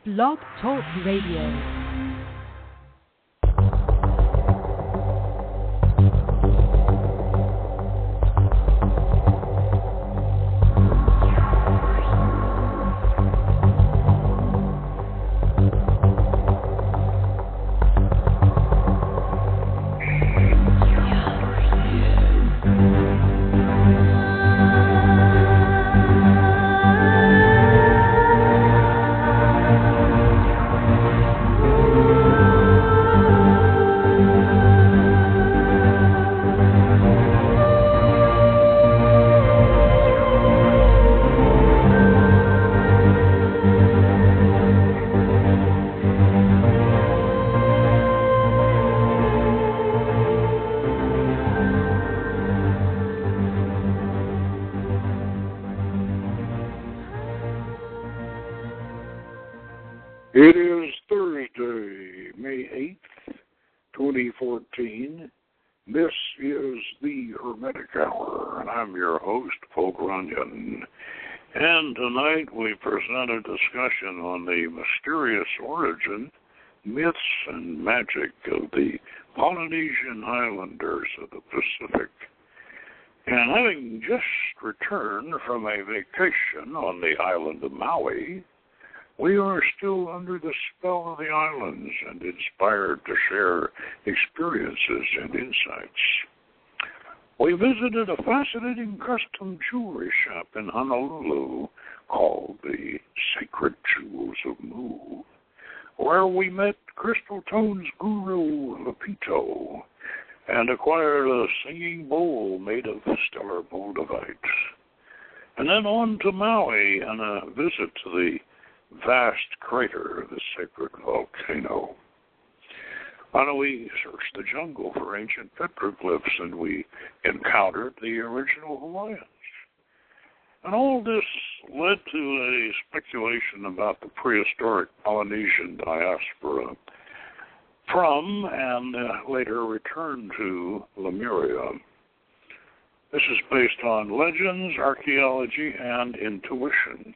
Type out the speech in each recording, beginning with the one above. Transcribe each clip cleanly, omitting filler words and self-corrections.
Blog Talk Radio. It is Thursday, May 8th, 2014. This is the Hermetic Hour, and I'm your host, Folk Runyon. And tonight we present a discussion on the mysterious origin, myths, and magic of the Polynesian Islanders of the Pacific. And having just returned from a vacation on the island of Maui, we are still under the spell of the islands and inspired to share experiences and insights. We visited a fascinating custom jewelry shop in Honolulu called the Sacred Jewels of Mu, where we met Crystal Tones guru Lupito and acquired a singing bowl made of stellar moldavite. And then on to Maui and a visit to the vast crater of the sacred volcano. We searched the jungle for ancient petroglyphs, and we encountered the original Hawaiians. And all this led to a speculation about the prehistoric Polynesian diaspora from and later returned to Lemuria. This is based on legends, archaeology, and intuition.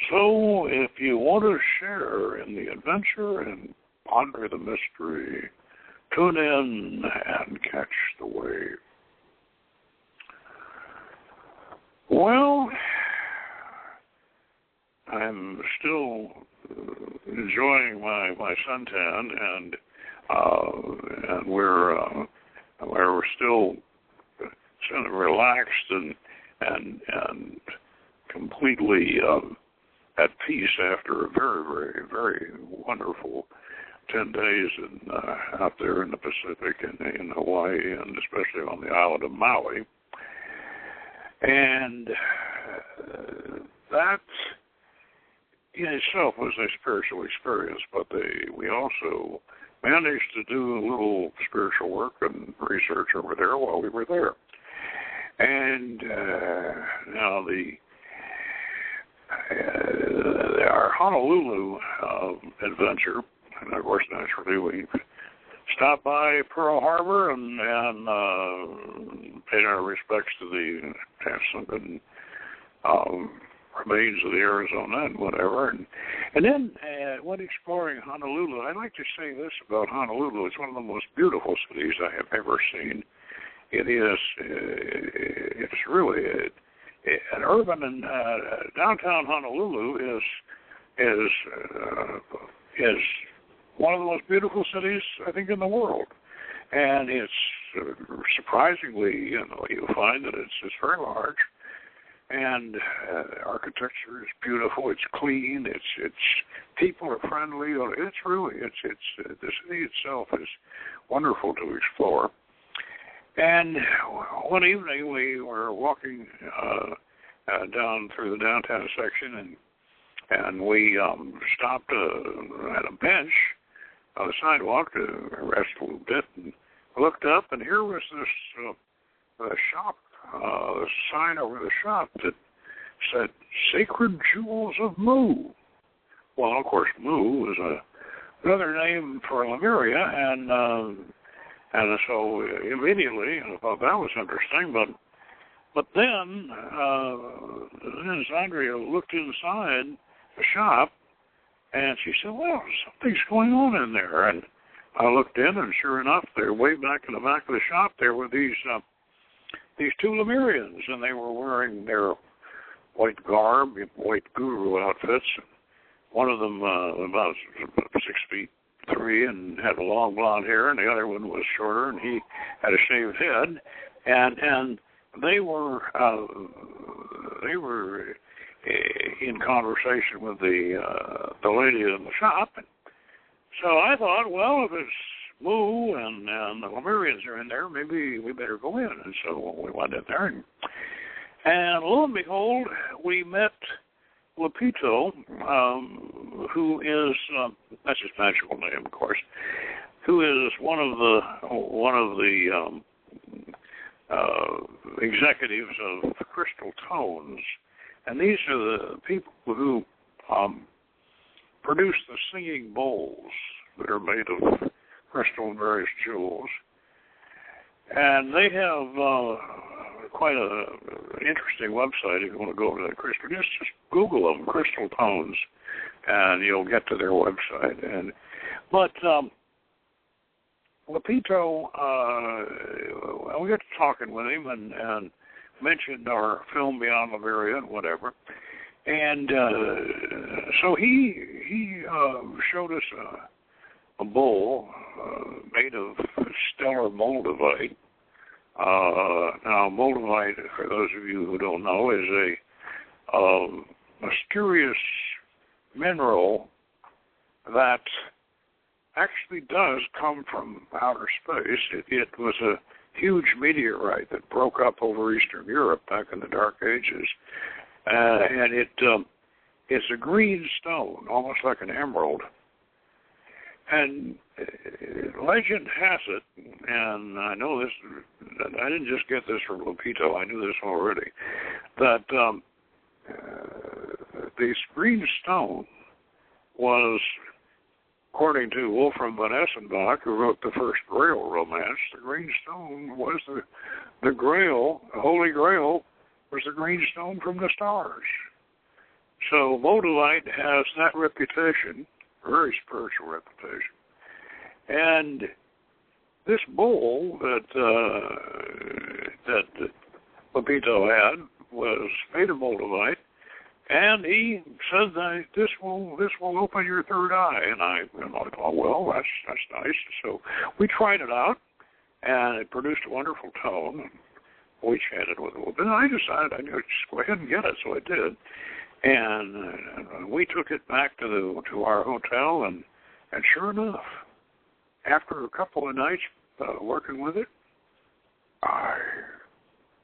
So, if you want to share in the adventure and ponder the mystery, tune in and catch the wave. Well, I'm still enjoying my suntan, and we're still kind of relaxed and completely at peace after a very, very, very wonderful 10 days out there in the Pacific and in Hawaii, and especially on the island of Maui. And that in itself was a spiritual experience, but we also managed to do a little spiritual work and research over there while we were there. And now our Honolulu adventure, and of course, naturally, we stopped by Pearl Harbor and paid our respects to the sunken remains of the Arizona and whatever. And then when exploring Honolulu, I'd like to say this about Honolulu. It's one of the most beautiful cities I have ever seen. It's really an urban, and downtown Honolulu is one of the most beautiful cities, I think, in the world. And it's surprisingly, you find that it's very large, and architecture is beautiful. It's clean. It's people are friendly. It's the city itself is wonderful to explore. And one evening we were walking down through the downtown section, and we stopped at a bench on the sidewalk to rest a little bit, and looked up, and here was this shop, a sign over the shop that said Sacred Jewels of Mu. Well, of course, Mu was another name for Lemuria, and so immediately I thought that was interesting, but then as Andrea looked inside the shop, And she said, well, something's going on in there. And I looked in, and sure enough, there, way back in the back of the shop, there were these two Lemurians, and they were wearing their white garb, white guru outfits. One of them about 6'3" and had long blonde hair, and the other one was shorter, and he had a shaved head. And they were in conversation with the lady in the shop. So I thought, well, if it's Moo and the Lemurians are in there, maybe we better go in. And so we went in there, and lo and behold, we met Lupito, who is that's his magical name, of course, who is one of the executives of Crystal Tones, and these are the people who produce the singing bowls that are made of crystal and various jewels. And they have quite an interesting website if you want to go over to the crystal. Just Google them, Crystal Tones, and you'll get to their website. But Lupito, we got to talking with him and mentioned our film Beyond Liberia and whatever. And so he showed us a bowl made of stellar moldavite. Now, moldavite, for those of you who don't know, is a mysterious mineral that actually does come from outer space. It was a huge meteorite that broke up over Eastern Europe back in the Dark Ages. And it's a green stone, almost like an emerald. And legend has it, and I know this, I didn't just get this from Lupito, I knew this already, that this green stone was, according to Wolfram von Essenbach, who wrote the first Grail romance, the green stone was the Grail, the Holy Grail, was the green stone from the stars. So moldavite has that reputation, very spiritual reputation. And this bowl that Lupito had was made of moldavite, and he said that this will open your third eye. And I thought, well, that's nice. So we tried it out, and it produced a wonderful tone. We chatted with it a little bit, and I decided I'd just go ahead and get it, so I did. And we took it back to our hotel, and sure enough, after a couple of nights working with it, I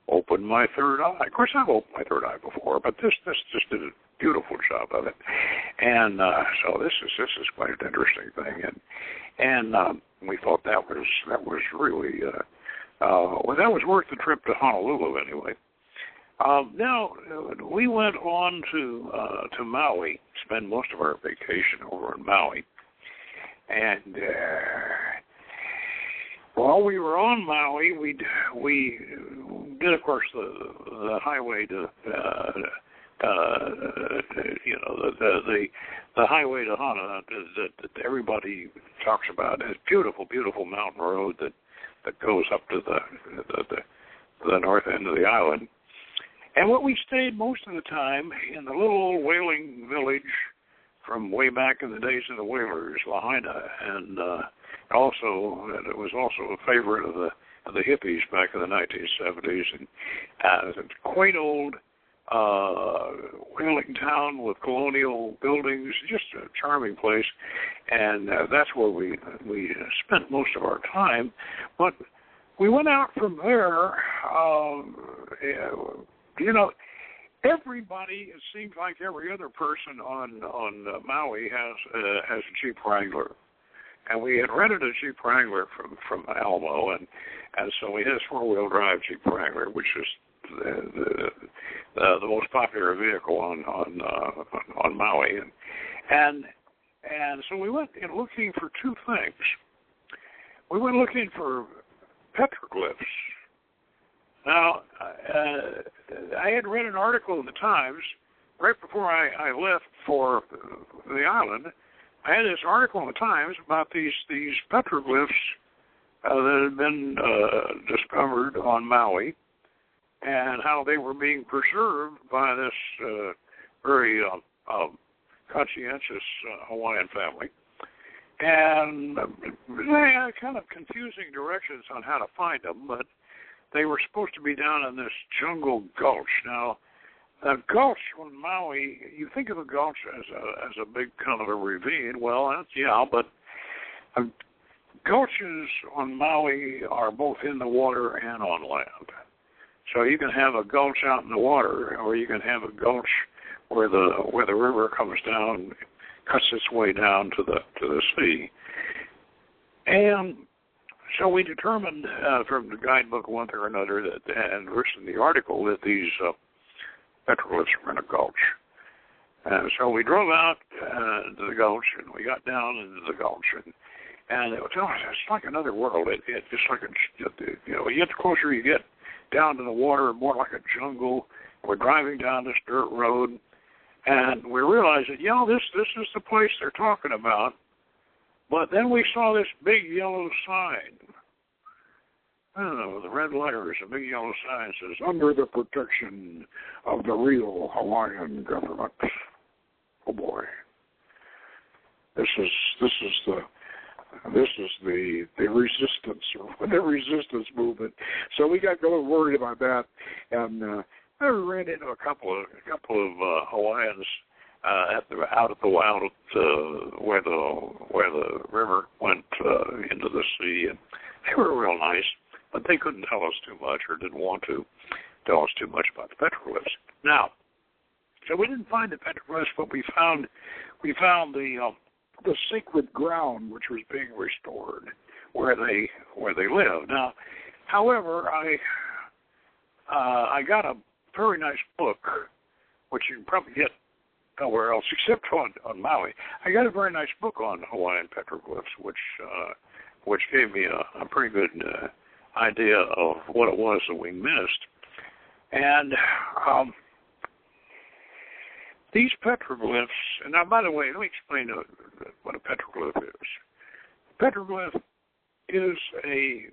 opened my third eye. Of course, I've opened my third eye before, but this just did a beautiful job of it. And so this is quite an interesting thing, and we thought that was really well, that was worth the trip to Honolulu anyway. Now, we went on to Maui, spend most of our vacation over in Maui. And while we were on Maui, we did, of course, the highway to, the highway to Hana that everybody talks about. It's a beautiful, beautiful mountain road that goes up to the north end of the island. And we stayed most of the time in the little old whaling village from way back in the days of the whalers, Lahaina, and also it was also a favorite of the hippies back in the 1970s. And it's a quaint old whaling town with colonial buildings, just a charming place, and that's where we spent most of our time. But we went out from there. Everybody, it seems like every other person on Maui has a Jeep Wrangler, and we had rented a Jeep Wrangler from Alamo, and so we had this 4-wheel-drive Jeep Wrangler, which is the most popular vehicle on Maui, and so we went looking for two things. We went looking for petroglyphs. Now, I had read an article in the Times right before I left for the island, I had this article in the Times about these petroglyphs that had been discovered on Maui, and how they were being preserved by this very conscientious Hawaiian family. And they had kind of confusing directions on how to find them, but they were supposed to be down in this jungle gulch. Now, a gulch on Maui, you think of a gulch as a big kind of a ravine. Well, but gulches on Maui are both in the water and on land. So you can have a gulch out in the water, or you can have a gulch where the river comes down, cuts its way down to the sea. And so we determined from the guidebook one thing or another and written the article that these petroglyphs were in a gulch. And so we drove out to the gulch, and we got down into the gulch, and it was, it's like another world. It's just like you get the closer you get down to the water, more like a jungle. We're driving down this dirt road, and we realized that, this is the place they're talking about. But then we saw this big yellow sign. I don't know, the red letters, a big yellow sign says, "Under the protection of the real Hawaiian government." Oh boy. This is the resistance, or the resistance movement. So we got a little worried about that, and I ran into a couple of Hawaiians where the river went into the sea, and they were real nice, but they couldn't tell us too much, or didn't want to tell us too much about the petroglyphs. Now, so we didn't find the petroglyphs, but we found the sacred ground which was being restored, where they lived. Now, however, I got a very nice book, which you can probably get nowhere else except on Maui. I got a very nice book on Hawaiian petroglyphs, which gave me a pretty good idea of what it was that we missed. And these petroglyphs, and now, by the way, let me explain what a petroglyph is. A petroglyph is a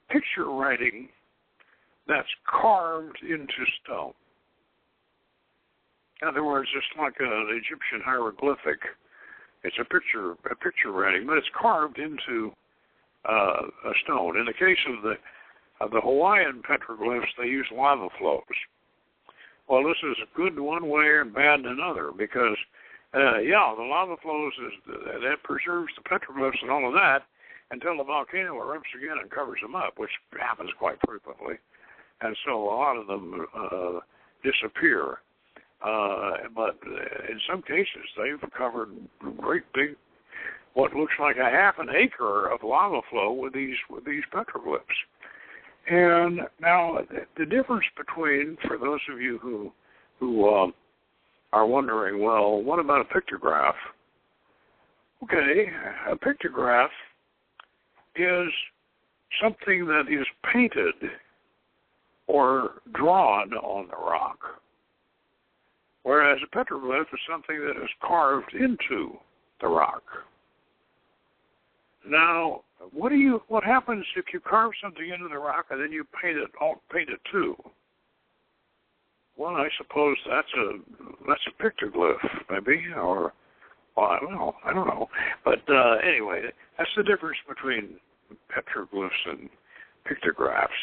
picture writing that's carved into stone. In other words, it's like an Egyptian hieroglyphic. It's a picture writing, but it's carved into a stone. In the case of the Hawaiian petroglyphs, they use lava flows. Well, this is good one way and bad in another, because the lava flows that preserves the petroglyphs and all of that until the volcano erupts again and covers them up, which happens quite frequently. And so a lot of them disappear. But in some cases, they've covered great big, what looks like a half an acre of lava flow with these petroglyphs. And now the difference between, for those of you who are wondering, well, what about a pictograph? Okay, a pictograph is something that is painted or drawn on the rock, whereas a petroglyph is something that is carved into the rock. Now, what happens if you carve something into the rock and then you paint it too? Well, I suppose that's a pictoglyph, maybe, or well, I don't know. But anyway, that's the difference between petroglyphs and pictographs.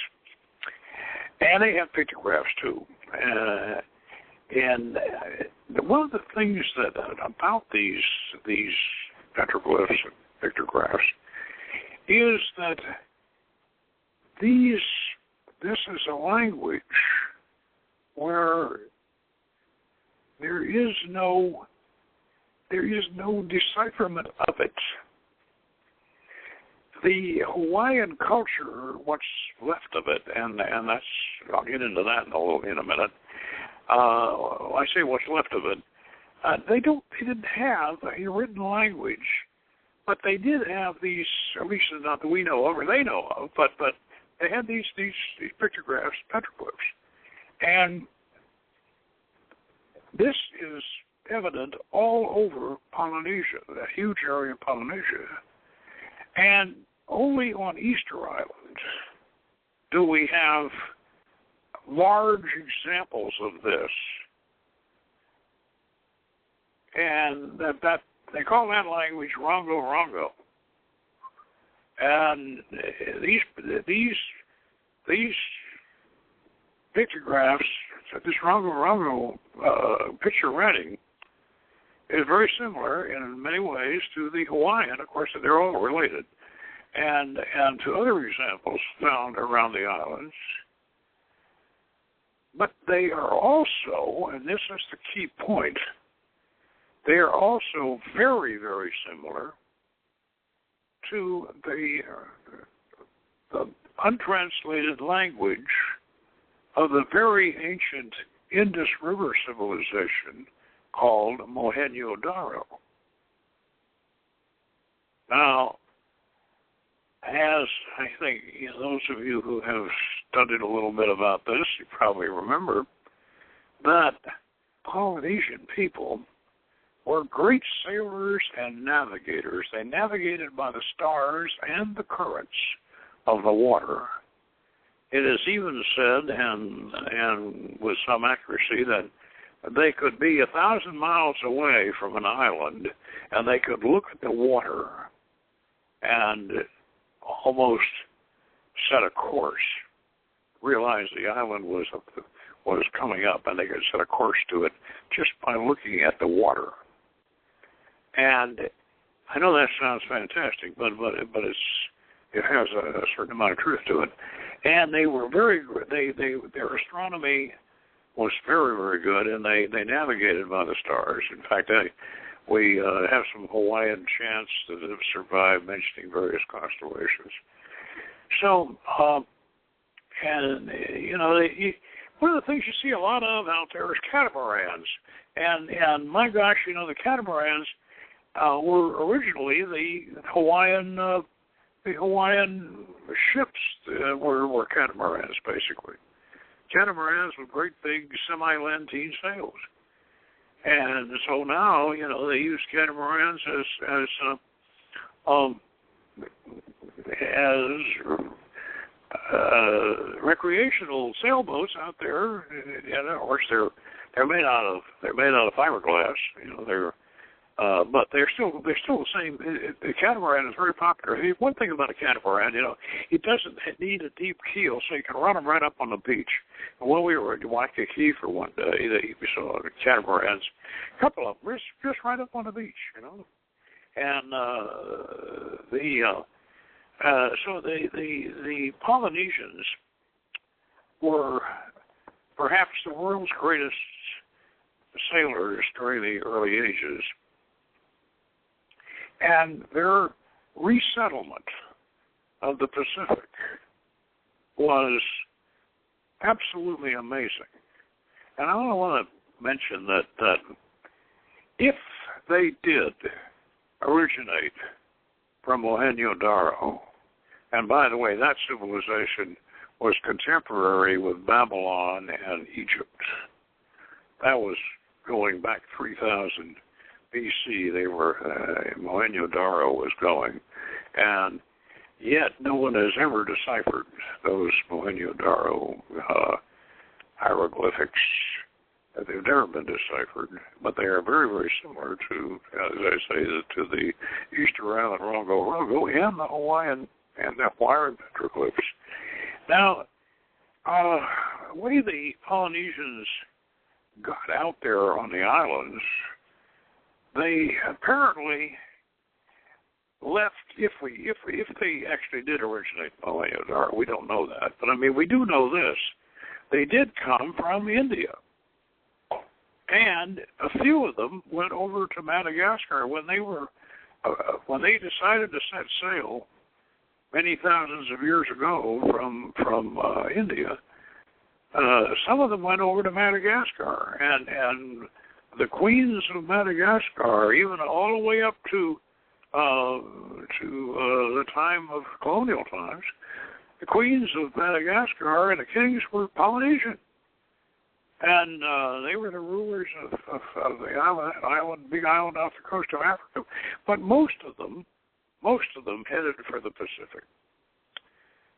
And they have pictographs too. And one of the things about these petroglyphs and pictographs is that this is a language where there is no decipherment of it. The Hawaiian culture, what's left of it, and that's, I'll get into that in a minute. I say what's left of it. They didn't have a written language, but they did have these, at least not that we know of or they know of, but they had these pictographs, petroglyphs, And this is evident all over Polynesia, that huge area of Polynesia. And only on Easter Island do we have large examples of this. And that they call that language Rongo Rongo. And these pictographs, this Rongo Rongo picture writing, is very similar in many ways to the Hawaiian. Of course, they're all related, and to other examples found around the islands. But they are also, and this is the key point, they are also very, very similar to the untranslated language of the very ancient Indus River civilization called Mohenjo-Daro. Now, as I think those of you who have studied a little bit about this, you probably remember that Polynesian people were great sailors and navigators. They navigated by the stars and the currents of the water. It is even said, and with some accuracy, that they could be 1,000 miles away from an island, and they could look at the water and almost set a course, realize the island was coming up, and they could set a course to it just by looking at the water. And I know that sounds fantastic, but it has a certain amount of truth to it. And they were their astronomy was very, very good, and they navigated by the stars. In fact, we have some Hawaiian chants that have survived mentioning various constellations. So, and one of the things you see a lot of out there is catamarans, and my gosh, the catamarans were originally the Hawaiian ships were catamarans, basically. Catamarans with great big semi-lantine sails. And so now, they use catamarans as recreational sailboats out there. And of course, they're made out of fiberglass. But they're still the same. The catamaran is very popular. One thing about a catamaran, it doesn't need a deep keel, so you can run them right up on the beach. And when we were at Waikiki for one day, we saw the catamarans, a couple of them, just right up on the beach, And so the Polynesians were perhaps the world's greatest sailors during the early ages. And their resettlement of the Pacific was absolutely amazing. And I want to mention that if they did originate from Mohenjo-Daro, and by the way, that civilization was contemporary with Babylon and Egypt. That was going back 3,000 BC. They were Mohenjo-Daro was going, and yet no one has ever deciphered those Mohenjo-Daro hieroglyphics. They've never been deciphered, but they are very, very similar to, as I say, to the Easter Island Rongo Rongo and the Hawaiian petroglyphs. Now, the way the Polynesians got out there on the islands, they apparently left, if they actually did originate Mohenjo-Daro, we don't know that, but we do know this. They did come from India. And a few of them went over to Madagascar when they decided to set sail many thousands of years ago from India. Some of them went over to Madagascar, and the queens of Madagascar, even all the way up to the time of colonial times, the queens of Madagascar and the kings were Polynesian. And they were the rulers of the big island off the coast of Africa. But most of them headed for the Pacific.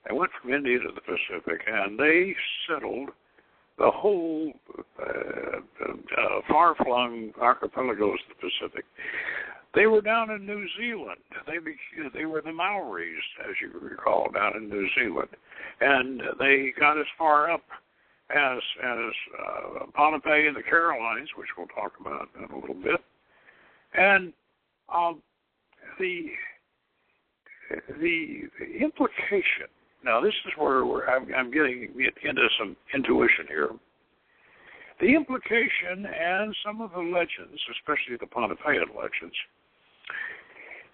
They went from India to the Pacific, and they settled the whole far-flung archipelagos of the Pacific. They were down in New Zealand. They were the Maoris, as you recall, down in New Zealand. And they got as far up as Pohnpei and the Carolines, which we'll talk about in a little bit. And the implication, now this is where I'm getting into some intuition here. The implication and some of the legends, especially the Pohnpeian legends,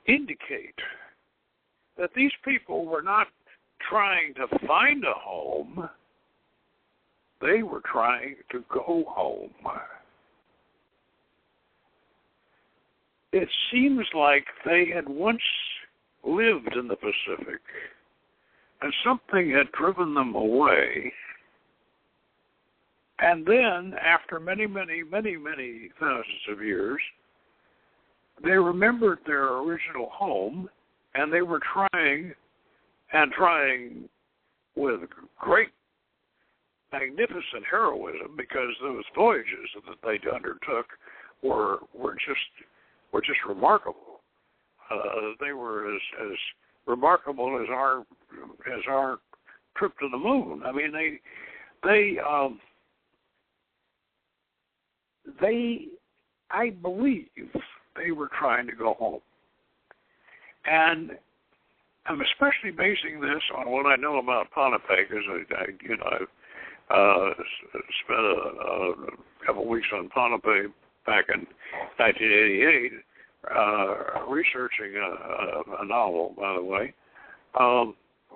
indicate that these people were not trying to find a home. They were trying to go home. It seems like they had once lived in the Pacific, and something had driven them away. And then, after many, many, many, many thousands of years, they remembered their original home, and they were trying with great, magnificent heroism, because those voyages that they undertook were just remarkable. They were as remarkable as our trip to the moon. I mean, I believe they were trying to go home. And I'm especially basing this on what I know about Pohnpei, because I've spent a couple of weeks on Pohnpei back in 1988, researching a novel, by the way,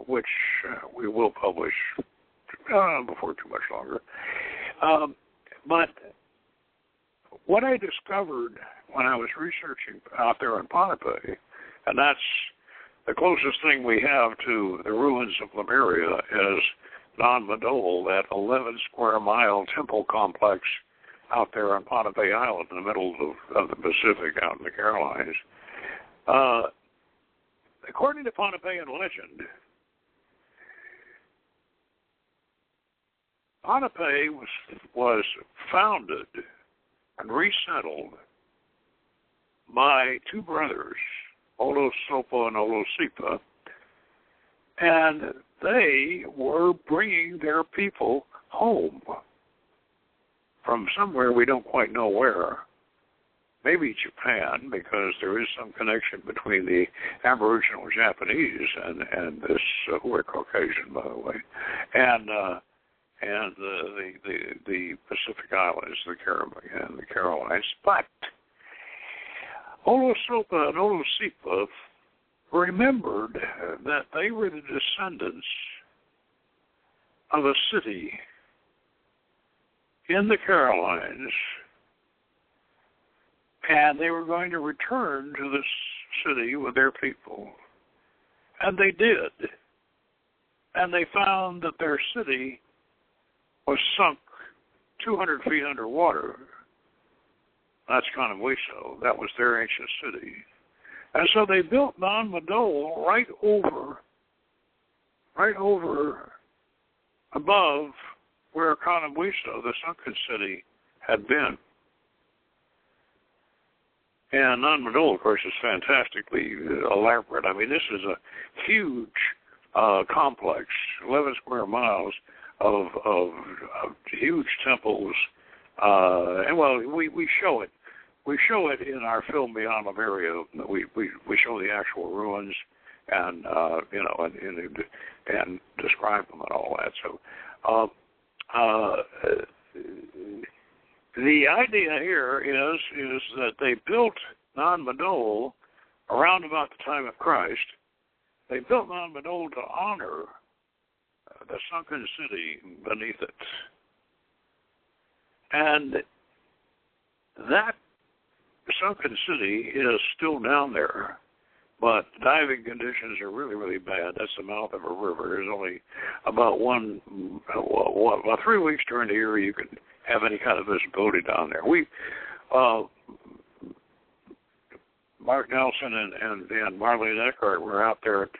which we will publish before too much longer. But what I discovered when I was researching out there in Pohnpei, and that's the closest thing we have to the ruins of Lemuria, is Don Madol, that 11 square mile temple complex out there on Pohnpei Island in the middle of the Pacific out in the Carolines. According to Pohnpeian legend, Pohnpei was founded and resettled by two brothers, Olosopa and Olosipa, and they were bringing their people home from somewhere we don't quite know where. Maybe Japan, because there is some connection between the Aboriginal Japanese and this, who are Caucasian, by the way, and the Pacific Islands, the Caribbean and the Carolines. But Olosopa and Olosipa remembered that they were the descendants of a city in the Carolines, and they were going to return to this city with their people. And they did. And they found that their city was sunk 200 feet underwater. That's Connemhuiso. That was their ancient city. And so they built Don Madol right over above where Connemhuiso, the sunken city, had been. And Don Madol, of course, is fantastically elaborate. I mean, this is a huge complex, 11 square miles of huge temples. And, well, we show it. We show it in our film Beyond Lemuria. We show the actual ruins and and describe them and all that. So the idea here is that they built Don Madol around about the time of Christ. They built Don Madol to honor the sunken city beneath it. And that sunken city is still down there, but diving conditions are really, really bad. That's the mouth of a river. There's only about 3 weeks during the year you can have any kind of visibility down there. Mark Nelson and Marlene Eckhart were out there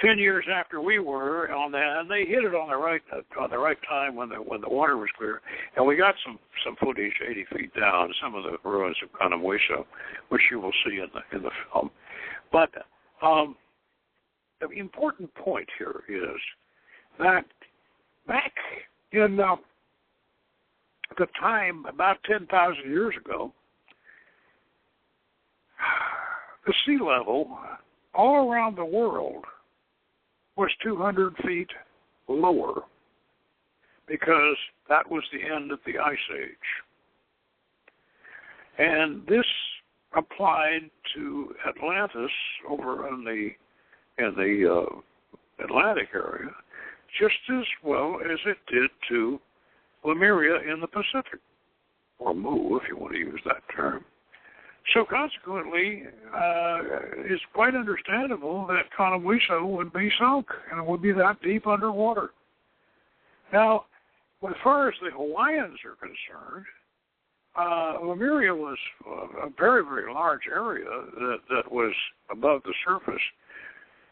10 years after we were on that, and they hit it on the right time when the water was clear, and we got some footage 80 feet down, some of the ruins of Canamuisa, which you will see in the film. But the important point here is that back in the time about 10,000 years ago, the sea level all around the world was 200 feet lower because that was the end of the Ice Age. And this applied to Atlantis over in the Atlantic area just as well as it did to Lemuria in the Pacific, or Mu, if you want to use that term. So consequently, it's quite understandable that Canamuisa would be sunk and it would be that deep underwater. Now, as far as the Hawaiians are concerned, Lemuria was a very, very large area that was above the surface.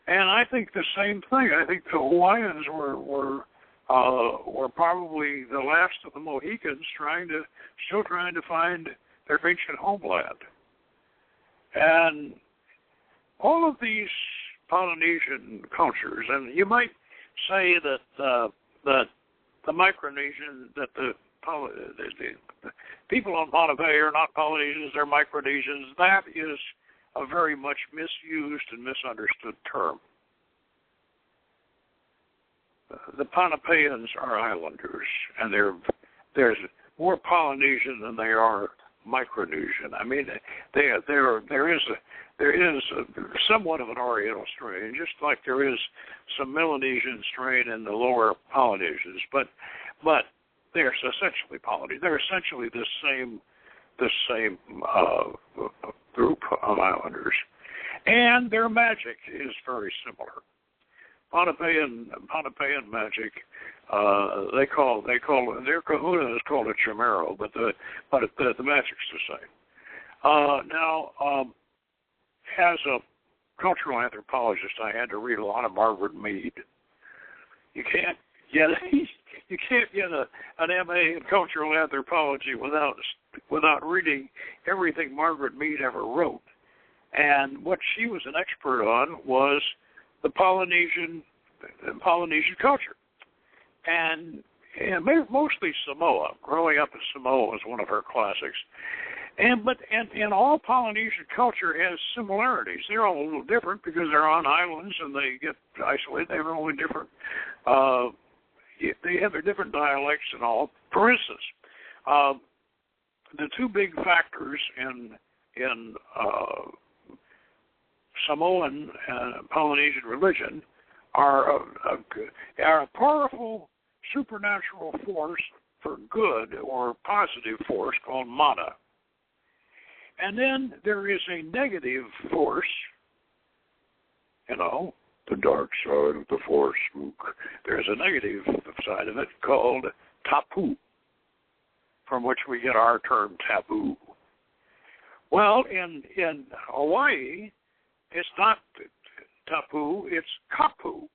And I think the same thing. I think the Hawaiians were probably the last of the Mohicans still trying to find their ancient homeland. And all of these Polynesian cultures, and you might say that the Micronesian, that the people on Pohnpei are not Polynesians, they're Micronesians. That is a very much misused and misunderstood term. The Pohnpeians are islanders, and there's more Polynesian than they are Micronesian. I mean, there is somewhat of an Oriental strain, just like there is some Melanesian strain in the lower Polynesians, but they're essentially Polynesian. They're essentially the same group of islanders, and their magic is very similar. Pohnpeian magic, they call their kahuna is called a chamero, but the magic's the same. Now, as a cultural anthropologist, I had to read a lot of Margaret Mead. You can't get an MA in cultural anthropology without reading everything Margaret Mead ever wrote. And what she was an expert on was the Polynesian culture, and mostly Samoa. Growing up in Samoa was one of her classics. And all Polynesian culture has similarities. They're all a little different because they're on islands and they get isolated. They're only different. They have their different dialects and all. For instance, the two big factors in Samoan and Polynesian religion are a powerful supernatural force for good or positive force called mana. And then there is a negative force, the dark side of the force. There's a negative side of it called tapu, from which we get our term taboo. Well, in Hawaii, it's not tapu, it's kapu.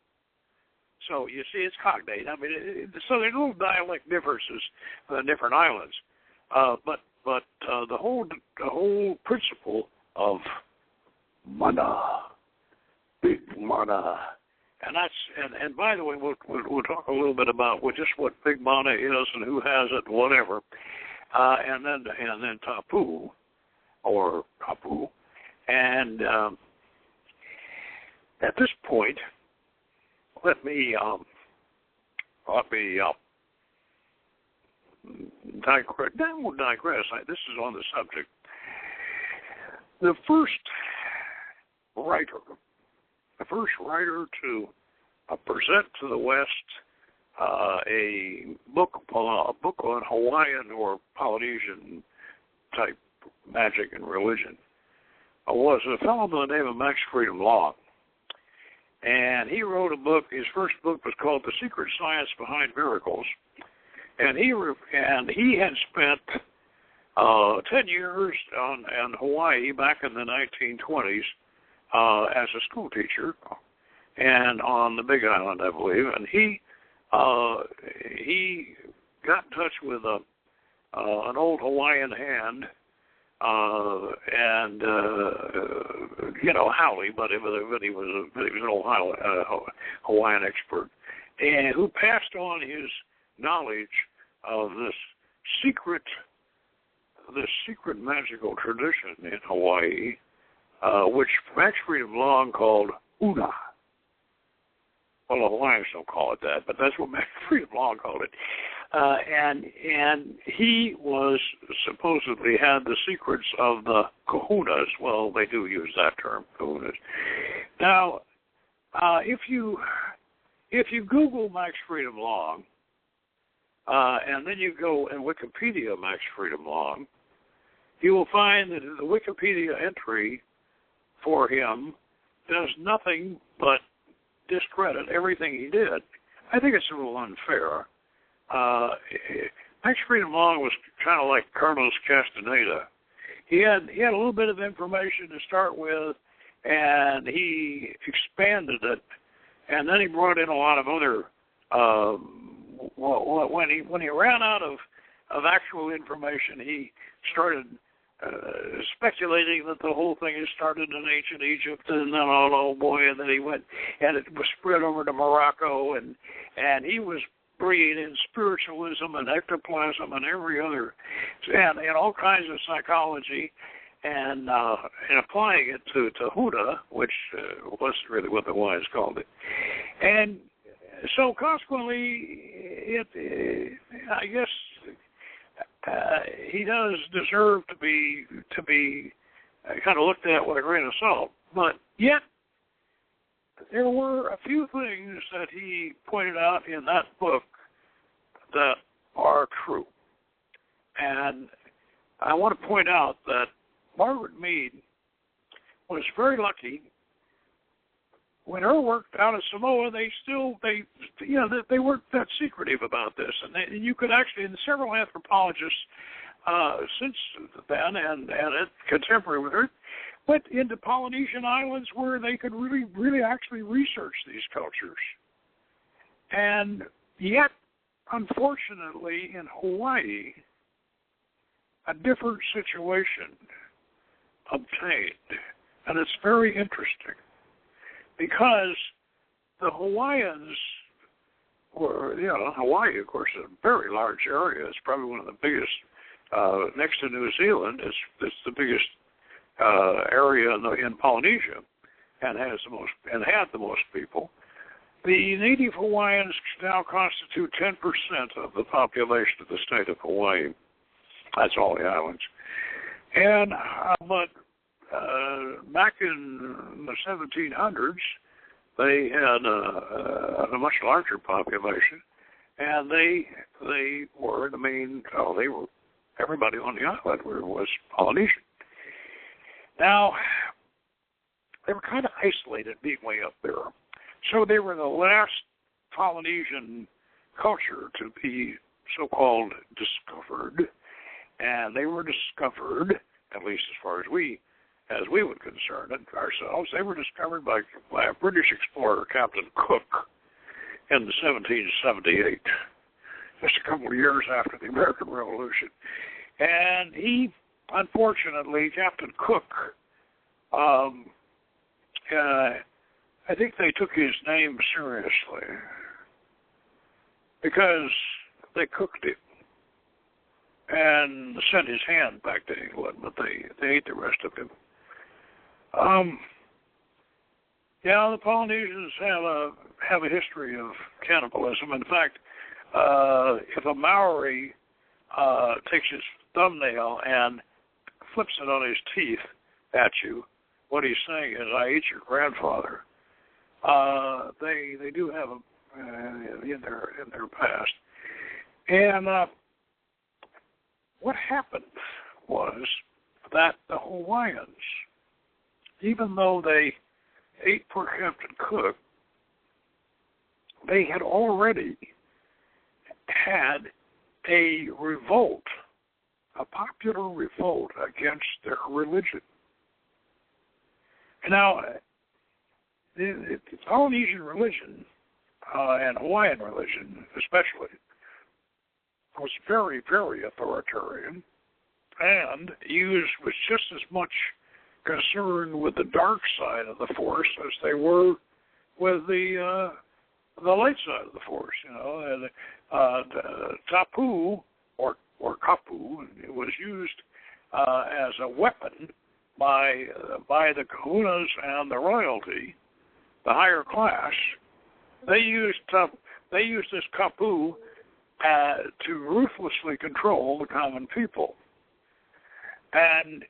So you see, it's cognate. I mean, so there's little dialect differences in different islands, but the whole principle of mana, big mana, and by the way, we'll talk a little bit about just what big mana is and who has it, whatever, and then tapu or kapu, and at this point, let me digress. I won't digress. This is on the subject. The first writer to present to the West a book on Hawaiian or Polynesian type magic and religion was a fellow by the name of Max Freedom Long. And he wrote a book. His first book was called The Secret Science Behind Miracles. and he had spent 10 years in Hawaii back in the 1920s as a school teacher, and on the Big Island, I believe. And he got in touch with an old Hawaiian hand, and Howley, but he was an old Hawaiian expert, and who passed on his knowledge of this secret magical tradition in Hawaii, which Max Freedom Long called Una. Well, the Hawaiians don't call it that, but that's what Max Freedom Long called it. And he was supposedly had the secrets of the kahunas. Well, they do use that term, kahunas. Now, if you Google Max Freedom Long, and then you go and Wikipedia Max Freedom Long, you will find that the Wikipedia entry for him does nothing but discredit everything he did. I think it's a little unfair. Max Freedom Long was kind of like Carlos Castaneda. He had a little bit of information to start with, and he expanded it, and then he brought in a lot of other. When he ran out of actual information, he started speculating that the whole thing had started in ancient Egypt, and then and then he went, and it was spread over to Morocco, and he was bringing in spiritualism and ectoplasm and every other, and all kinds of psychology, and applying it to Huda, which wasn't really what the Hawaiians called it, and so consequently, I guess he does deserve to be kind of looked at with a grain of salt. But yet, there were a few things that he pointed out in that book that are true. And I want to point out that Margaret Mead was very lucky. When her worked out of Samoa, they weren't that secretive about this, and you could actually, and several anthropologists since then and contemporary with her, went into Polynesian islands where they could really actually research these cultures, and yet, unfortunately, in Hawaii, a different situation obtained, and it's very interesting. Because the Hawaiians were, Hawaii, of course, is a very large area. It's probably one of the biggest, next to New Zealand. It's the biggest area in Polynesia, and had the most people. The native Hawaiians now constitute 10% of the population of the state of Hawaii. That's all the islands, and but. Back in the 1700s, they had a much larger population, and they were the main. Everybody on the island was Polynesian. Now, they were kind of isolated, being way up there, so they were the last Polynesian culture to be so-called discovered, and they were discovered, at least as far as we would concern it ourselves, they were discovered by a British explorer, Captain Cook, in 1778, just a couple of years after the American Revolution. And he, unfortunately, Captain Cook, I think they took his name seriously because they cooked him and sent his hand back to England, but they ate the rest of him. The Polynesians have a history of cannibalism. In fact, if a Maori takes his thumbnail and flips it on his teeth at you, what he's saying is, "I ate your grandfather." They do have in their past, and what happened was that the Hawaiians, even though they ate for Captain Cook, they had already had a revolt, a popular revolt against their religion. Now, the Polynesian religion and Hawaiian religion especially was very, very authoritarian and was just as much concerned with the dark side of the Force as they were with the light side of the Force. Tapu or kapu was used as a weapon by the kahunas and the royalty, the higher class. They used this kapu to ruthlessly control the common people. And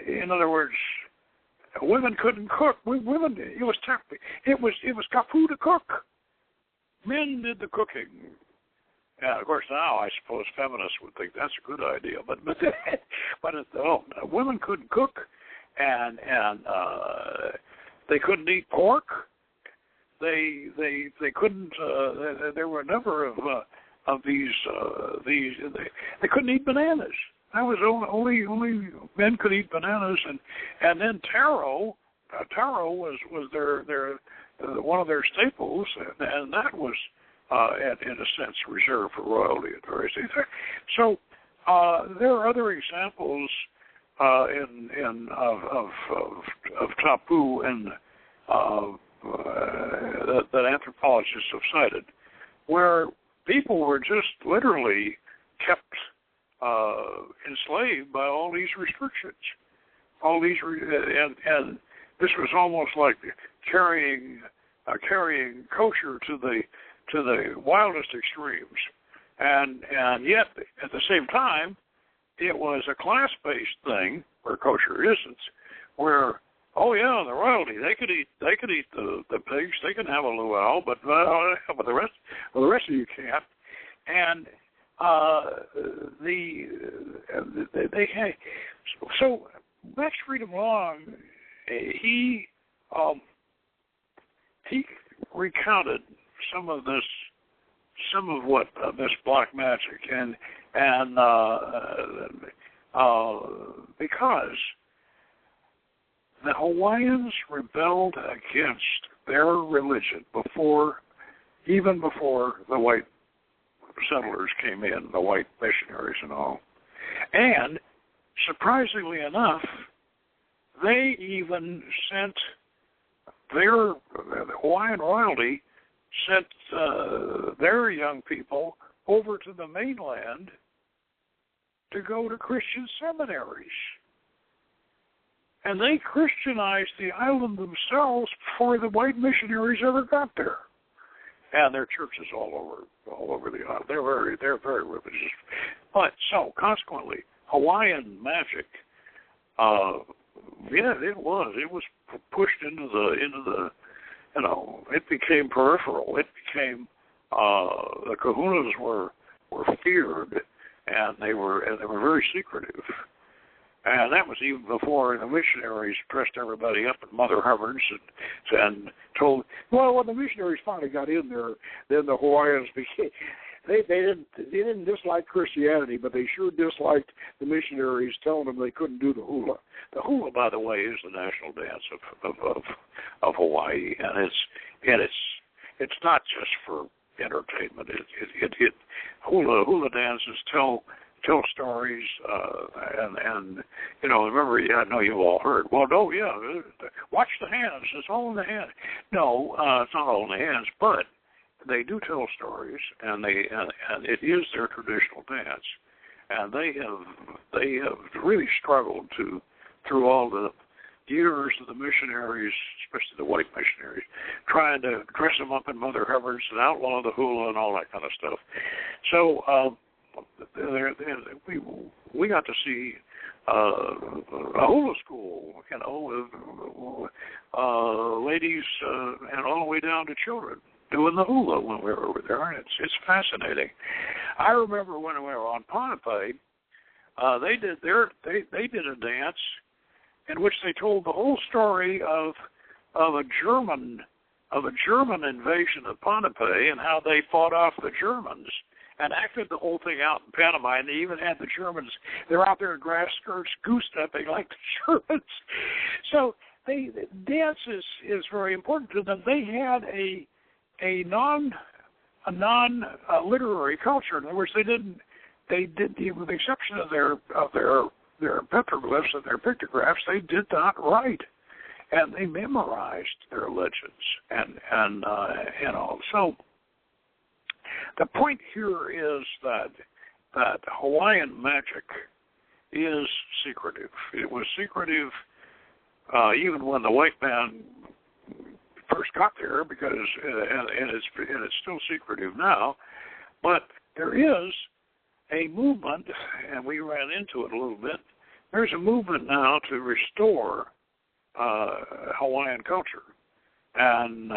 in other words, women couldn't cook. Women, it was kapu to cook. Men did the cooking. And of course, now I suppose feminists would think that's a good idea, but women couldn't cook, and they couldn't eat pork. They couldn't. There were a number of these. They couldn't eat bananas. That was only men could eat bananas, and then taro was their one of their staples, and that was in a sense reserved for royalty at various things. So there are other examples of tapu and that anthropologists have cited, where people were just literally kept enslaved by all these restrictions, and this was almost like carrying kosher to the wildest extremes, and yet at the same time it was a class-based thing where kosher isn't, where the royalty they could eat the pigs, they can have a luau, but the rest of you can't. And they had, so Max Freedom Long, he recounted some of what this black magic and because the Hawaiians rebelled against their religion even before the white settlers came in, the white missionaries and all. And surprisingly enough, they even sent the Hawaiian royalty sent their young people over to the mainland to go to Christian seminaries. And they Christianized the island themselves before the white missionaries ever got there. And there are churches all over the island. They're very religious. But so consequently, Hawaiian magic, it was pushed into the it became peripheral. It became the kahunas were feared, and they were very secretive. And that was even before the missionaries dressed everybody up in Mother Hubbards and told. Well, when the missionaries finally got in there, then the Hawaiians became. They didn't dislike Christianity, but they sure disliked the missionaries telling them they couldn't do the hula. The hula, by the way, is the national dance of Hawaii, and it's not just for entertainment. Hula dances tell stories, and remember, I know you've all heard. Well, no, yeah, watch the hands. It's all in the hands. No, it's not all in the hands, but they do tell stories, and it is their traditional dance, and they have really struggled through all the years of the missionaries, especially the white missionaries, trying to dress them up in Mother Hubbards and outlaw the hula and all that kind of stuff. So we got to see a hula school, with ladies and all the way down to children doing the hula when we were over there, and it's fascinating. I remember when we were on Pohnpei, they did a dance in which they told the whole story of a German invasion of Pohnpei and how they fought off the Germans and acted the whole thing out in pantomime. They even had the Germans, they're out there in grass skirts goose-stepping like the Germans. So dance is very important to them. They had a non-literary culture. In other words, with the exception of their petroglyphs and their pictographs, they did not write, and they memorized their legends and so the point here is that Hawaiian magic is secretive. It was secretive even when the white man first got there, because and it's still secretive now. But there is a movement, and we ran into it a little bit. There's a movement now to restore Hawaiian culture, and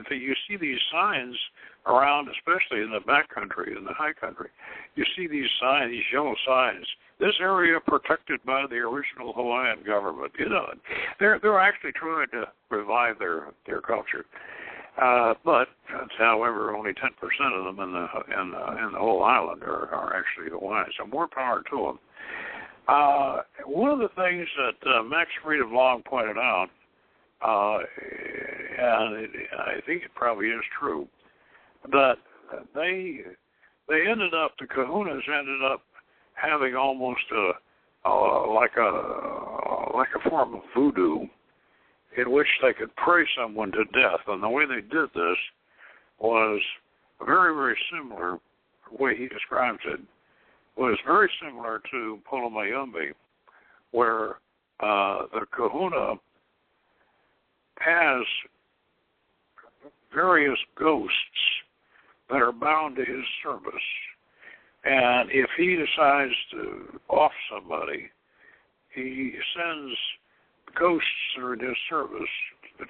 you see these signs around, especially in the backcountry, in the high country. You see these signs, these yellow signs. This area protected by the original Hawaiian government. You know, they're actually trying to revive their culture. But, however, only 10% of them in the whole island are actually Hawaiian. So more power to them. One of the things that Max Fried of Long pointed out, and I think it probably is true, that the Kahunas ended up having almost like a form of voodoo, in which they could pray someone to death. And the way they did this was very, very similar. The way he describes it was very similar to Polomayumbi, where the kahuna has various ghosts that are bound to his service. And if he decides to off somebody, he sends ghosts that are in his service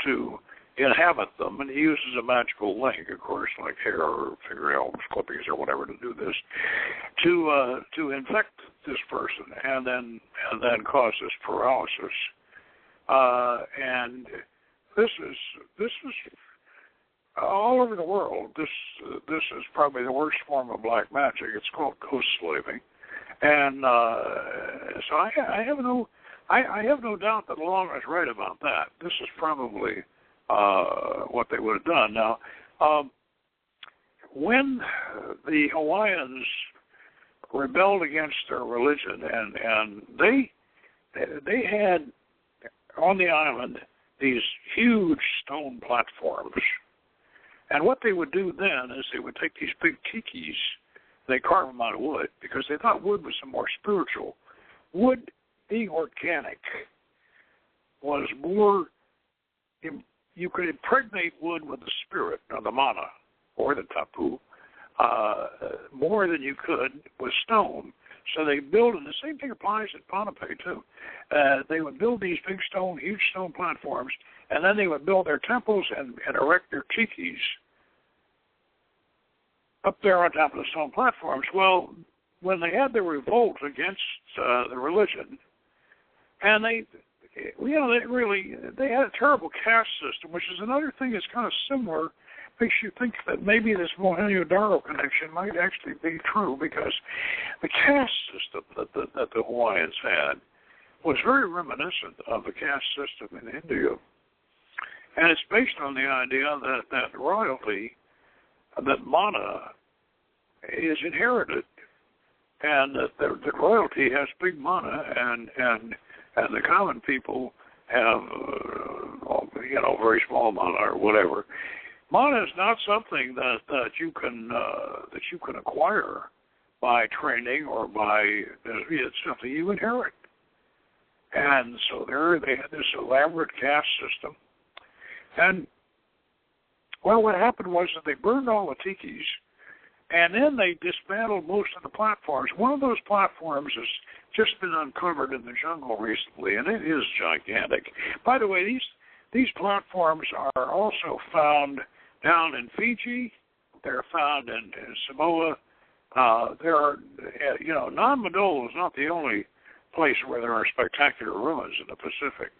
to inhabit them, and he uses a magical link, of course, like hair or fingernail clippings or whatever to do this, to infect this person and then cause this paralysis. And this is all over the world. This is probably the worst form of black magic. It's called ghost slaving, and so I have no doubt that Long is right about that. This is probably what they would have done. Now, when the Hawaiians rebelled against their religion, and they had on the island these huge stone platforms. And what they would do then is they would take these big tikis, they carve them out of wood, because they thought wood was more spiritual. Wood, being organic, was more, you could impregnate wood with the spirit, or the mana, or the tapu, more than you could with stone. So they build, and the same thing applies at Pohnpei too. They would build these big huge stone platforms, and then they would build their temples and erect their tikis up there on top of the stone platforms. Well, when they had the revolt against the religion, and they had a terrible caste system, which is another thing that's kind of similar. Makes you think that maybe this Mohenjo-Daro connection might actually be true, because the caste system that the Hawaiians had was very reminiscent of the caste system in India. And it's based on the idea that royalty, that mana, is inherited, and that the royalty has big mana, and the common people have, very small mana or whatever. Mana is not something that you can acquire by training or by, it's something you inherit. And so they had this elaborate caste system. And, well, what happened was that they burned all the tikis, and then they dismantled most of the platforms. One of those platforms has just been uncovered in the jungle recently, and it is gigantic. By the way, these platforms are also found down in Fiji. They're found in Samoa. There are, Non-Madol is not the only place where there are spectacular ruins in the Pacific.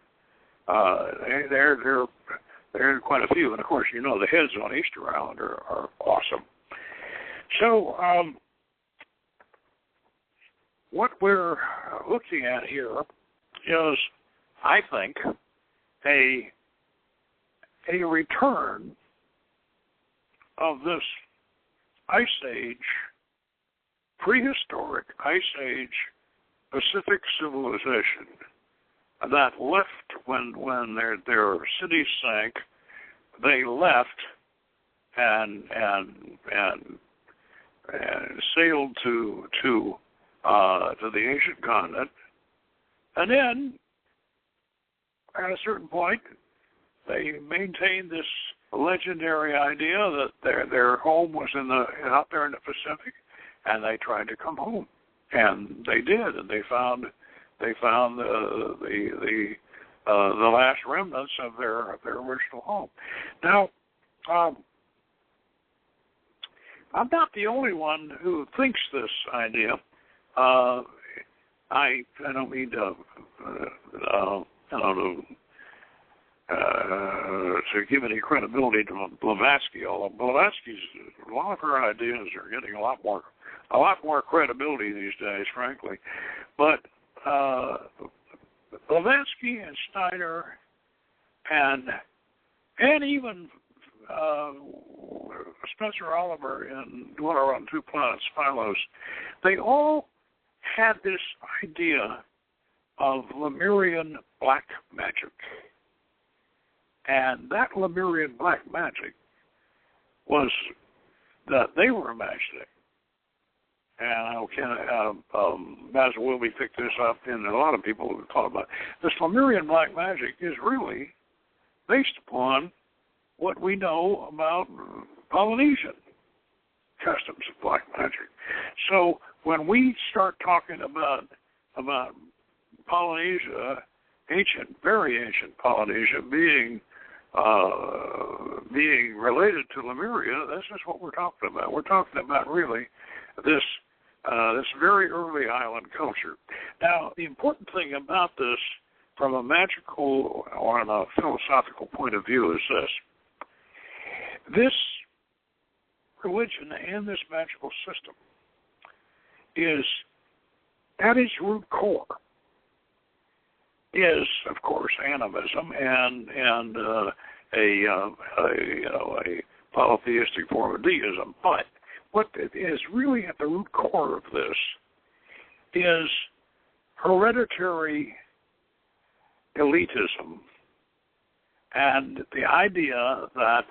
There are quite a few, and of course, the heads on Easter Island are awesome. So, what we're looking at here is, I think, a return of this Ice Age, prehistoric Ice Age Pacific civilization that left when their cities sank. They left and sailed to the ancient continent, and then at a certain point they maintained this legendary idea that their home was out there in the Pacific, and they tried to come home, and they did, and they found the last remnants of their original home. Now, I'm not the only one who thinks this idea. I don't mean to give any credibility to Blavatsky, although Blavatsky's, a lot of her ideas are getting a lot more credibility these days, frankly. But Blavatsky and Steiner and even Spencer Oliver in Dweller on Two Planets, Philos, they all had this idea of Lemurian black magic. And that Lemurian black magic was that they were imagining. And Basil Wilby picked this up, and a lot of people have talked about it. This Lemurian black magic is really based upon what we know about Polynesian customs of black magic. So when we start talking about Polynesia, very ancient Polynesia, being related to Lemuria, this is what we're talking about. We're talking about really this very early island culture. Now, the important thing about this, from a magical or a philosophical point of view, is this: this religion and this magical system is, at its root core, is, of course, animism and a polytheistic form of deism. But what is really at the root core of this is hereditary elitism and the idea that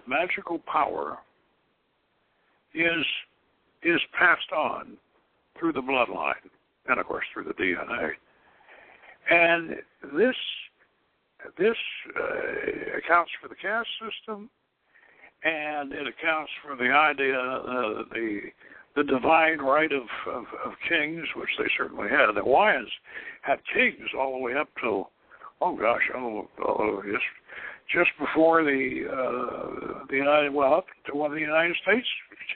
magical power is passed on through the bloodline and, of course, through the DNA. And this accounts for the caste system, and it accounts for the idea, the divine right of kings, which they certainly had. The Hawaiians had kings all the way up till, just before the United, up to when the United States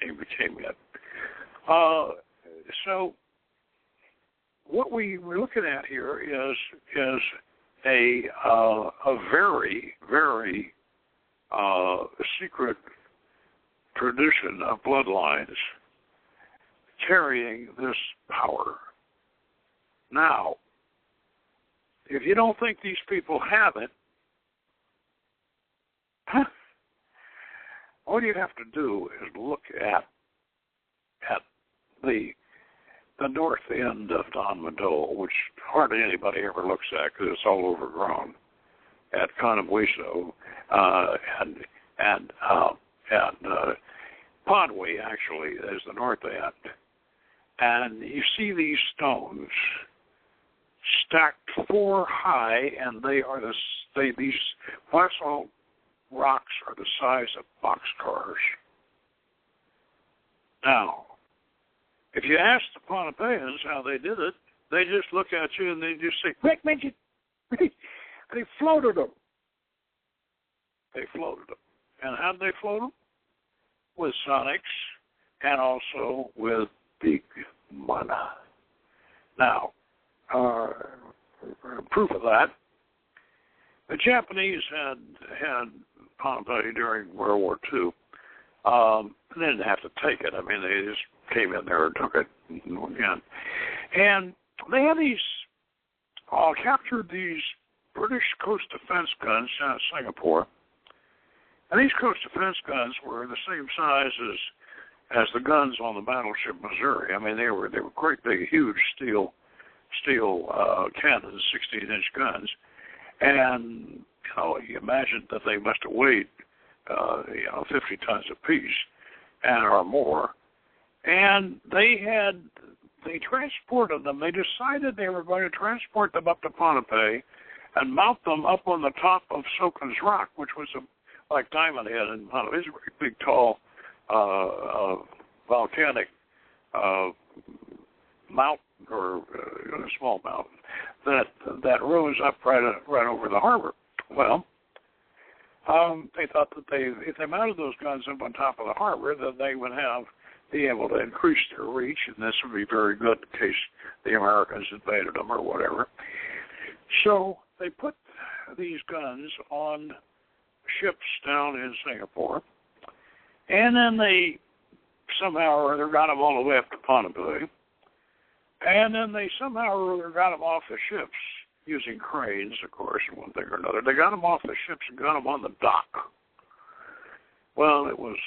became it. So what we're looking at here is a very, very secret tradition of bloodlines carrying this power. Now, if you don't think these people have it, all you have to do is look at the north end of Don Mado, which hardly anybody ever looks at because it's all overgrown, at Conabuiso, and Podway, actually, is the north end. And you see these stones stacked 4 high, and these basalt rocks are the size of boxcars. Now, if you ask the Pohnpeians how they did it, they just look at you and they just say, "Quick, midget!" They floated them. They floated them. And how did they float them? With sonics and also with big mana. Now, proof of that, the Japanese had Pohnpei during World War II, They didn't have to take it. I mean, they just came in there and took it again. And they had captured these British coast defense guns out of Singapore. And these coast defense guns were the same size as the guns on the battleship Missouri. I mean, they were great big, huge steel cannons, 16-inch guns. And you imagine that they must have weighed 50 tons apiece or more. And they transported them. They decided they were going to transport them up to Pohnpei and mount them up on the top of Sokin's Rock, which was like Diamond Head in Pohnpei. It's a very big, tall, volcanic mountain, or a small mountain that rose up right over the harbor. Well, they thought that if they mounted those guns up on top of the harbor, that they would be able to increase their reach, and this would be very good in case the Americans invaded them or whatever. So they put these guns on ships down in Singapore, and then they somehow or other got them all the way up to Pohnpei, and then they somehow or other got them off the ships using cranes, of course, and one thing or another. They got them off the ships and got them on the dock. Well, it was,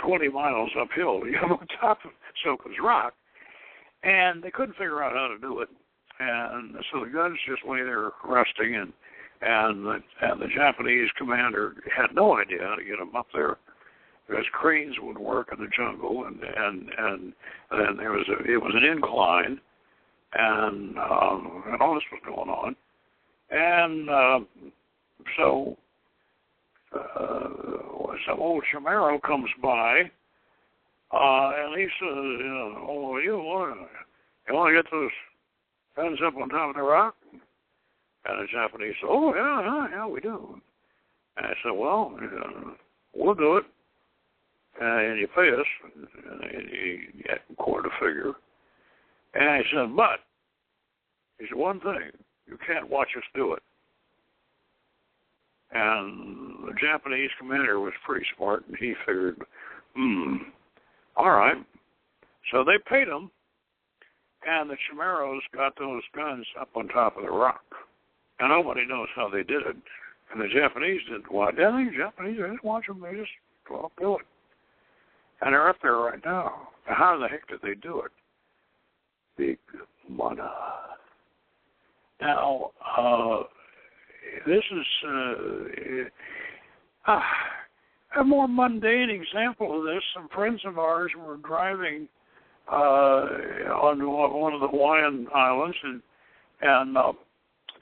20 miles uphill to get on top of Sokin's Rock, and they couldn't figure out how to do it. And so the guns just lay there rusting, and the Japanese commander had no idea how to get them up there, because cranes would work in the jungle, and then it was an incline, and all this was going on, and so some old Chamorro comes by, and he says, you want to get those guns up on top of the rock? And the Japanese said, yeah, we do. And I said, well, we'll do it, and you pay us, and you quoted a figure. And I said, but, he said, one thing, you can't watch us do it. And the Japanese commander was pretty smart, and he figured, all right. So they paid him, and the Chamorros got those guns up on top of the rock. And nobody knows how they did it. And the Japanese didn't watch. I think the Japanese didn't watch them. They just do it. And they're up there right now. How the heck did they do it? Big money. Now, this is a more mundane example of this. Some friends of ours were driving on one of the Hawaiian islands, and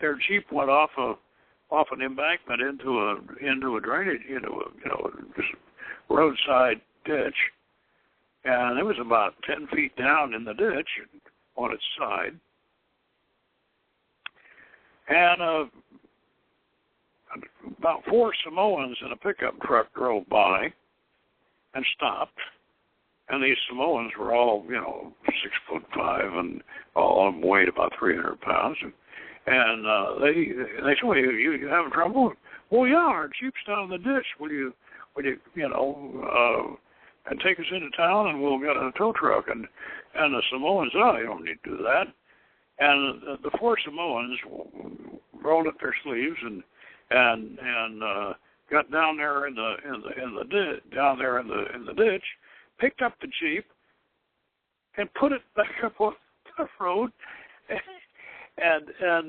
their Jeep went off an embankment into a drainage, just roadside ditch, and it was about 10 feet down in the ditch on its side, and about 4 Samoans in a pickup truck drove by and stopped. And these Samoans were all, 6'5", and all of them weighed about 300 pounds. And they said, well, you having trouble? Well, yeah, our Jeep's down in the ditch. Will you and take us into town, and we'll get a tow truck. And the Samoans, you don't need to do that. And the 4 Samoans rolled up their sleeves and got down there in the ditch, picked up the Jeep, and put it back up on the road, and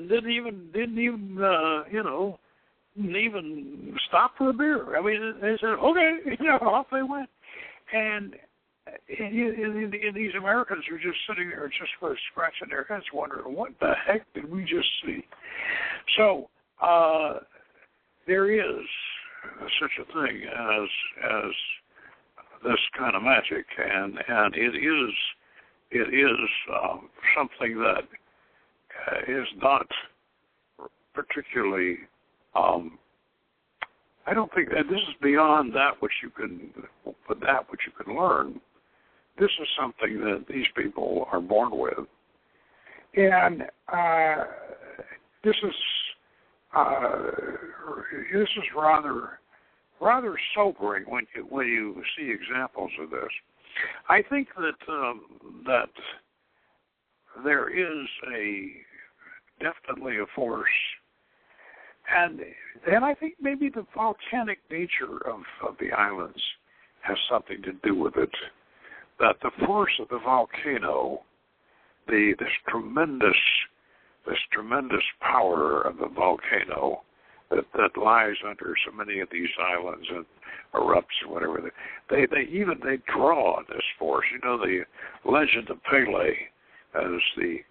didn't even stop for a beer. I mean, they said, okay, off they went. And these Americans are just sitting there, just scratching their heads, wondering, what the heck did we just see? So there is such a thing as this kind of magic, and it is something that is not particularly. I don't think that this is beyond that which you can learn. This is something that these people are born with, and this is rather rather sobering when you see examples of this. I think that that there is definitely a force, and I think maybe the volcanic nature of the islands has something to do with it. That the force of the volcano, this tremendous power of the volcano that lies under so many of these islands and erupts or whatever, they draw on this force. You know, the legend of Pele as the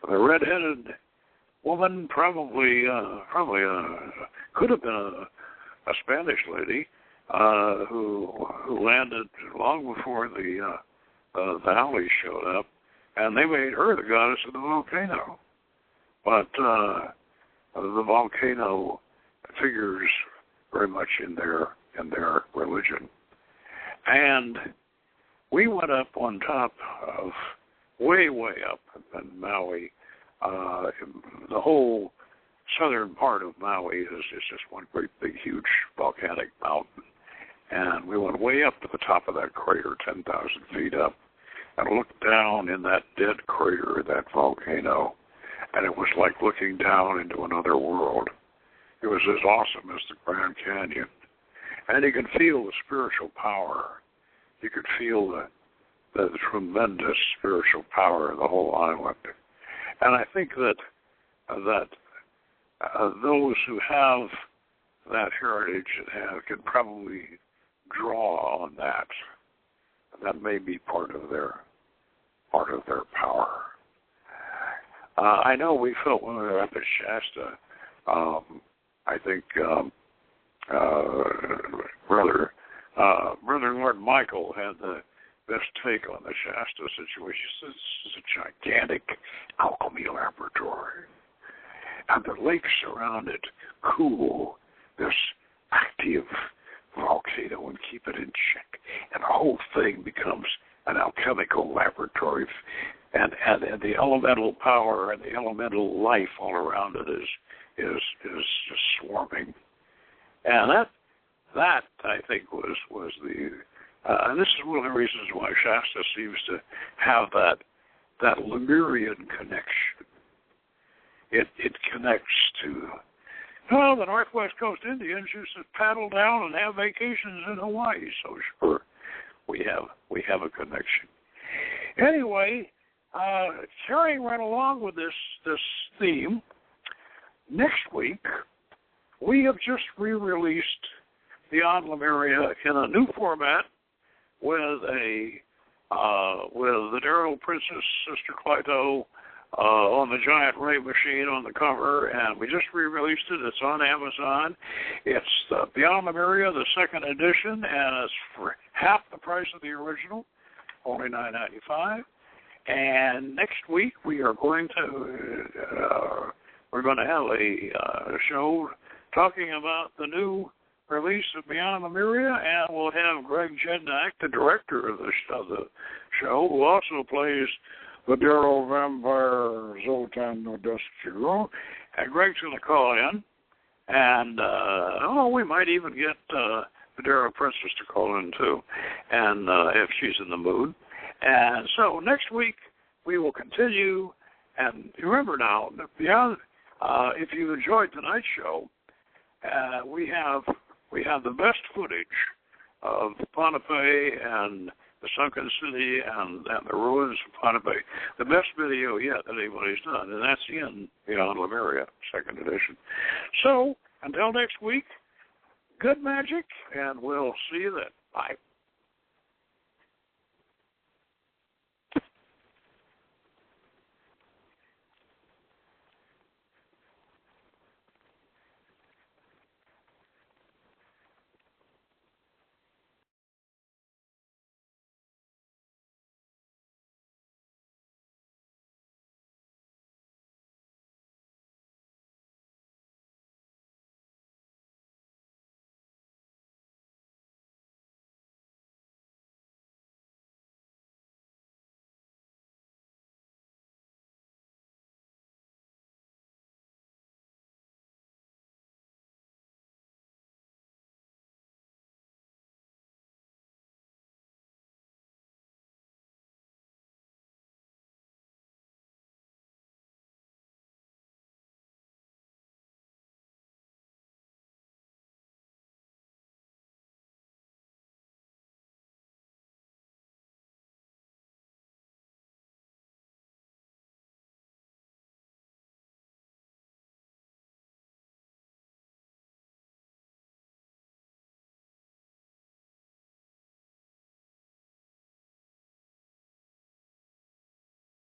red-headed woman, probably could have been a Spanish lady who landed long before the Howleys showed up, and they made her the goddess of the volcano. But the volcano figures very much in their religion. And we went up on top of, way up in Maui. The whole southern part of Maui is just one great big huge volcanic mountain. And we went way up to the top of that crater, 10,000 feet up, and looked down in that dead crater of that volcano. And it was like looking down into another world. It was as awesome as the Grand Canyon. And you could feel the spiritual power. You could feel the tremendous spiritual power of the whole island. And I think that those who have that heritage can probably draw on that. That may be part of their power. I know we felt when we were up at Shasta. I think Brother Lord Michael had the best take on the Shasta situation. This is a gigantic alchemy laboratory, and the lakes around it cool this active volcano and keep it in check, and the whole thing becomes an alchemical laboratory, and the elemental power and the elemental life all around it is just swarming. And that I think was the and this is one of the reasons why Shasta seems to have that Lemurian connection. It connects to the Northwest Coast Indians used to paddle down and have vacations in Hawaii. So sure, we have a connection. Anyway, carrying right along with this theme, next week we have just re-released Beyond Lemuria in a new format with the Darrow Princess, Sister Clyto, on the giant ray machine on the cover, and we just re-released it. It's on Amazon. It's Beyond Lemuria, the second edition, and it's for half the price of the original, only $9.95. And next week we are going to have a show talking about the new release of Beyond Lemuria, and we'll have Greg Jednak, the director of the show, who also plays the Darrow Vampire Zoltan Nodescu. And Greg's going to call in, and we might even get the Darrow Princess to call in too, and if she's in the mood. And so next week we will continue. And remember now, beyond, if you enjoyed tonight's show, we have the best footage of Pohnpei and the sunken city and the ruins of Pohnpei. The best video yet that anybody's done, and that's in Beyond Lemuria, second edition. So until next week, good magic, and we'll see you then. Bye.